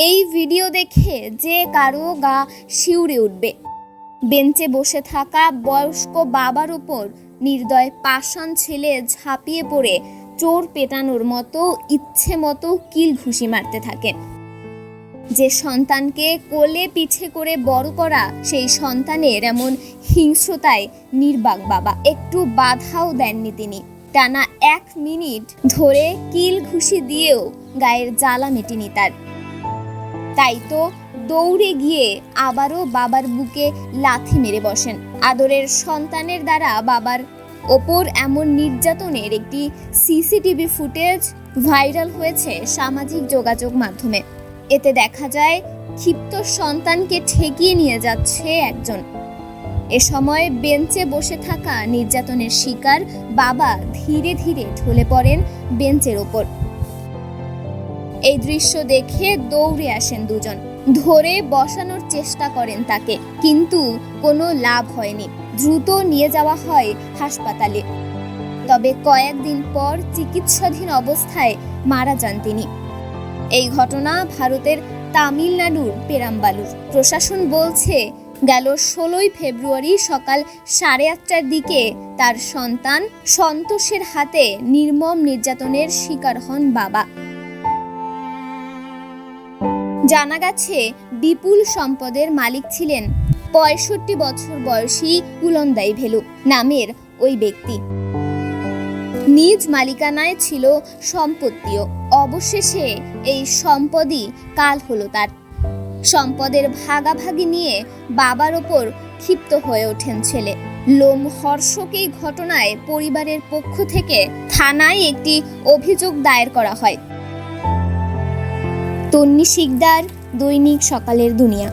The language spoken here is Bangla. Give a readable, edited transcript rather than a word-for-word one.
এই ভিডিও দেখে যে কারো গা শিউরে উঠবে। বেঞ্চে বসে থাকা বয়স্ক বাবার উপর নির্দয় পাষাণ ছেলে ঝাঁপিয়ে পড়ে চোর পেটানোর মতো ইচ্ছে মতো কিল ঘুষি মারতে থাকে। যে সন্তানকে কোলে পিঠে করে বড় করা, সেই সন্তানের এমন হিংস্রতায় নির্বাক বাবা একটু বাধাও দেননি তিনি। টানা 1 মিনিট ধরে কিল ঘুষি দিয়েও গায়ের জ্বালা মেটেনি তার। তাই তো দৌড়ে গিয়ে আবারও বাবার বুকে লাথি মেরে বসেন। আদরের সন্তানের দ্বারা বাবার ওপর এমন নির্যাতনের একটি সিসিটিভি ফুটেজ ভাইরাল হয়েছে সামাজিক যোগাযোগ মাধ্যমে। এতে দেখা যায় ক্ষিপ্ত সন্তানকে ঠেকিয়ে নিয়ে যাচ্ছে একজন। এ সময় বেঞ্চে বসে থাকা নির্যাতনের শিকার বাবা ধীরে ধীরে ঢলে পড়েন বেঞ্চের ওপর। এই দৃশ্য দেখে দৌড়ে আসেন দুজন, ধরে বসানোর চেষ্টা করেন তাকে, কিন্তু কোনো লাভ হয়নি। দ্রুত নিয়ে যাওয়া হয় হাসপাতালে। তবে কয়েকদিন পর চিকিৎসাধীন অবস্থায় মারা যান তিনি। এই ঘটনা ভারতের তামিলনাড়ুর পেরাম্বালুর। প্রশাসন বলছে গেল 16 ফেব্রুয়ারি সকাল 8:30টার দিকে তার সন্তান সন্তোষের হাতে নির্মম নির্যাতনের শিকার হন বাবা। জানা গেছে বিপুল সম্পদের মালিক ছিলেন 65 বছর বয়সী কুলন্দাই ভেলু নামের ওই ব্যক্তি। নিজ মালিকানায় ছিল সম্পত্তিও। অবশেষে এই সম্পদই কাল হলো তার। সম্পদের ভাগাভাগি নিয়ে বাবার ওপর ক্ষিপ্ত হয়ে ওঠেন ছেলে। লোমহর্ষক এই ঘটনায় পরিবারের পক্ষ থেকে থানায় একটি অভিযোগ দায়ের করা হয়। তন্নি শিকদার, দৈনিক সকালের দুনিয়া।